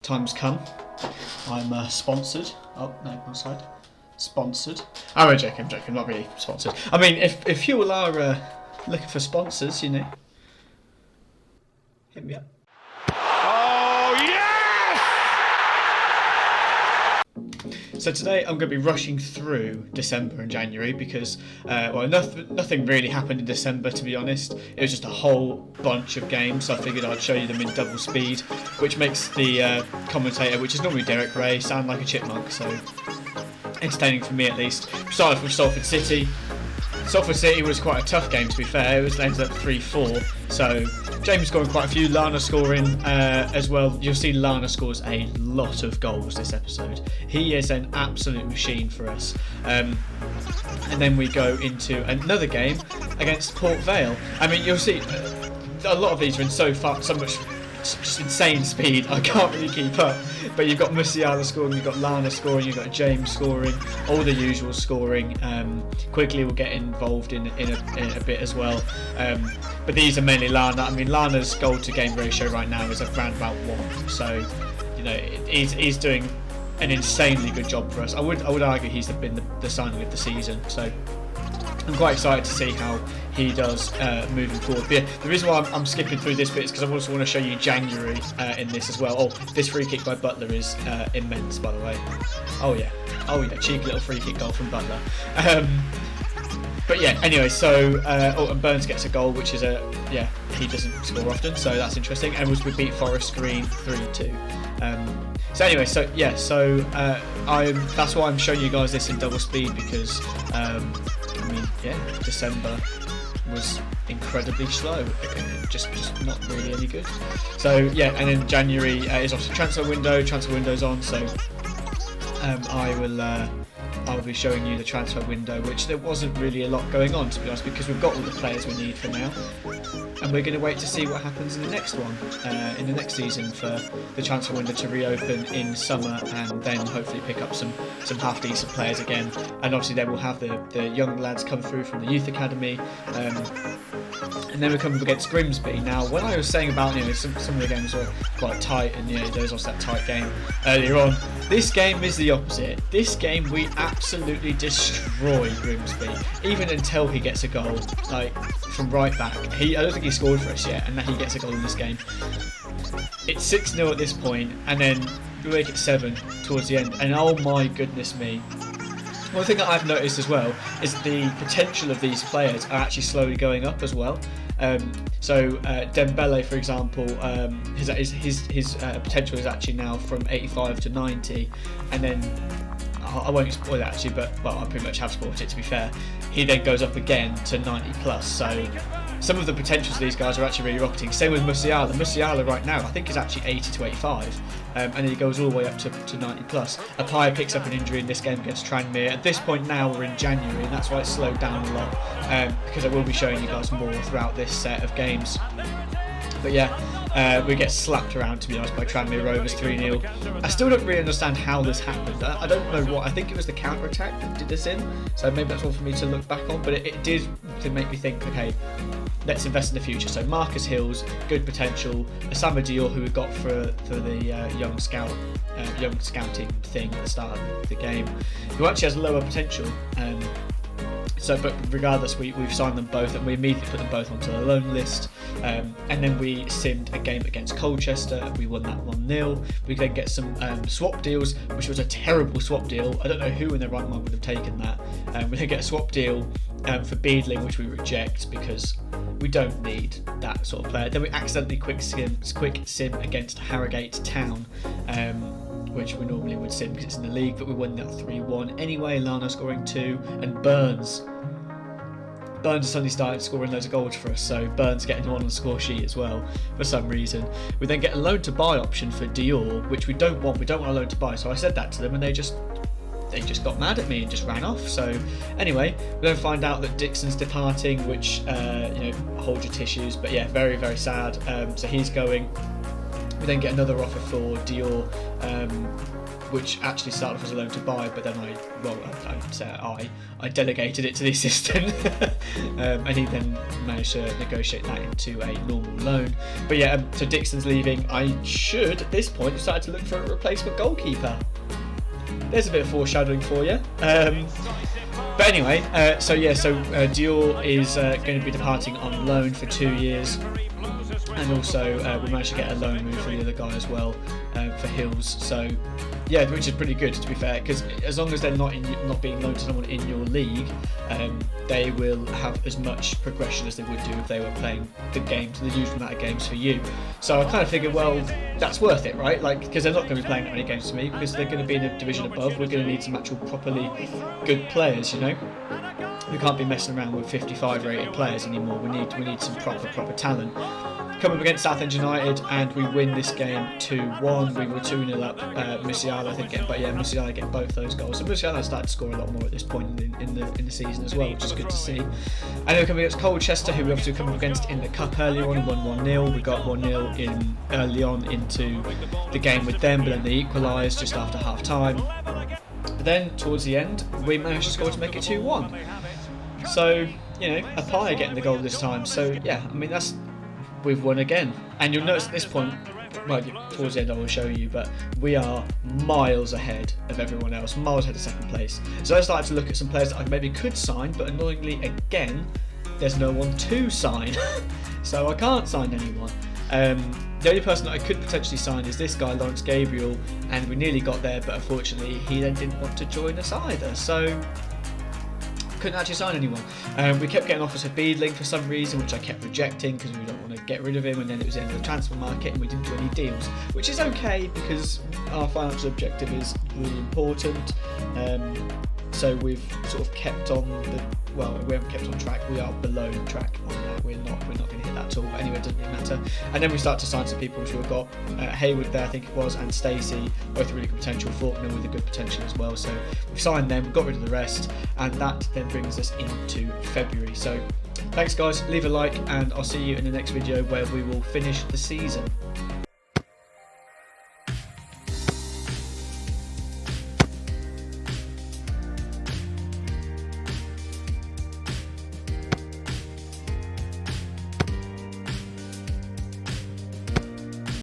time's come. I'm sponsored. Oh, no, wrong side. Sponsored. I'm joking, not really sponsored. I mean, if you all are looking for sponsors, you know, hit me up. Oh, yes! So today I'm going to be rushing through December and January because, well, nothing really happened in December, to be honest. It was just a whole bunch of games, so I figured I'd show you them in double speed, which makes the commentator, which is normally Derek Ray, sound like a chipmunk, so entertaining for me at least. We started with Salford City. Salford City was quite a tough game, to be fair. It ended up 3-4, so James scoring quite a few, Lana scoring as well. You'll see Lana scores a lot of goals this episode. He is an absolute machine for us. And then we go into another game against Port Vale. I mean, you'll see a lot of these are in so much just insane speed. I can't really keep up. But you've got Musiala scoring, you've got Lana scoring, you've got James scoring, all the usual scoring. Quickly we'll get involved in a bit as well. But these are mainly Lana. I mean, Lana's goal to game ratio right now is around about 1. So, you know, he's doing an insanely good job for us. I would argue he's been the signing of the season. So I'm quite excited to see how he does moving forward. But yeah, the reason why I'm skipping through this bit is because I also want to show you January in this as well. Oh, this free kick by Butler is immense, by the way. Oh yeah, cheeky little free kick goal from Butler. But yeah, anyway, so and Burns gets a goal, which is he doesn't score often, so that's interesting. And we beat Forest Green 3-2. So anyway, that's why I'm showing you guys this in double speed because December was incredibly slow, just not really any good. So yeah, and then January is obviously transfer window's on, so I'll be showing you the transfer window, which there wasn't really a lot going on, to be honest, because we've got all the players we need for now, and we're going to wait to see what happens in the next one, in the next season, for the transfer window to reopen in summer, and then hopefully pick up some half decent players again. And obviously then we'll have the young lads come through from the youth academy, and then we come up against Grimsby. Now, when I was saying about some of the games were quite tight, and there was also that tight game earlier on, this game is the opposite. This game we absolutely destroy Grimsby, even until he gets a goal, like from right back. I don't think he scored for us yet, and then he gets a goal in this game. It's 6-0 at this point, and then we make it 7 towards the end, and oh my goodness me. One thing that I've noticed as well is the potential of these players are actually slowly going up as well. So Dembele, for example, his potential is actually now from 85 to 90, and then I won't spoil it actually, but I pretty much have spoiled it, to be fair. He then goes up again to 90 plus. So some of the potentials of these guys are actually really rocketing. Same with Musiala. Musiala right now I think is actually 80 to 85, and then he goes all the way up to 90 plus. Apaya picks up an injury in this game against Tranmere. At this point now we're in January, and that's why it's slowed down a lot, because I will be showing you guys more throughout this set of games. But yeah, we get slapped around, to be honest, by Tranmere Rovers 3-0. I still don't really understand how this happened. I don't know what. I think it was the counter-attack that did this in, so maybe that's all for me to look back on. But it did to make me think, okay, let's invest in the future. So Marcus Hills, good potential. Osama Dior, who we got for the young scouting thing at the start of the game, who actually has lower potential. But regardless, we've signed them both, and we immediately put them both onto the loan list. And then we simmed a game against Colchester, and we won that 1-0. We then get some swap deals, which was a terrible swap deal. I don't know who in their right mind would have taken that. We then get a swap deal for Beedling, which we reject because we don't need that sort of player. Then we accidentally quick sim against Harrogate Town, which we normally would sim because it's in the league, but we won that 3-1 anyway. Lana scoring 2, and Burns suddenly started scoring loads of goals for us, so Burns getting on the score sheet as well for some reason. We then get a loan to buy option for Dior, which we don't want. We don't want a loan to buy, so I said that to them, and they just got mad at me and just ran off. So anyway, we then find out that Dixon's departing, which hold your tissues, but yeah, very, very sad. So he's going. We then get another offer for Dior, which actually started off as a loan to buy, but then I delegated it to the assistant, and he then managed to negotiate that into a normal loan. But yeah, so Dixon's leaving. I should, at this point, decide to look for a replacement goalkeeper. There's a bit of foreshadowing for you. But anyway, Dior is going to be departing on loan for 2 years. And also we managed to get a loan move for the other guy as well, for Hills. So yeah, which is pretty good, to be fair, because as long as they're not being loaned to someone in your league, they will have as much progression as they would do if they were playing the games, the usual amount of games for you. So I kind of figured, well, that's worth it, right? Like, because they're not going to be playing that many games for me, because they're going to be in a division above. We're going to need some actual properly good players, you know. We can't be messing around with 55 rated players anymore. We need some proper talent. Come up against Southend United, and we win this game 2-1. We were 2-0 up. Musiala, I think, Musiala get both those goals. So Musiala started to score a lot more at this point in the season as well, which is good to see. And then we come against Colchester, who we obviously come up against in the cup earlier on and won 1-0. We got 1-0 in early on into the game with them, but then they equalised just after half time. But then towards the end, we managed to score to make it 2-1. So, you know, Apaya getting the goal this time. So yeah, I mean, we've won again. And you'll notice at this point, well, towards the end I will show you, but we are miles ahead of everyone else, miles ahead of second place. So I started to look at some players that I maybe could sign, but annoyingly again, there's no one to sign. So I can't sign anyone. The only person that I could potentially sign is this guy, Lawrence Gabriel, and we nearly got there, but unfortunately he then didn't want to join us either. So couldn't actually sign anyone. We kept getting offers for Beedling for some reason, which I kept rejecting because we don't want to get rid of him, and then it was the end of the transfer market and we didn't do any deals, which is okay because our financial objective is really important. So we've sort of kept on we haven't kept on track. We are below track on that. We're not going to hit that at all. But anyway, it doesn't really matter. And then we start to sign some people, which we've got Hayward there, I think it was, and Stacey, both really good potential. Faulkner with a good potential as well. So we've signed them, got rid of the rest, and that then brings us into February. So thanks guys, leave a like, and I'll see you in the next video where we will finish the season.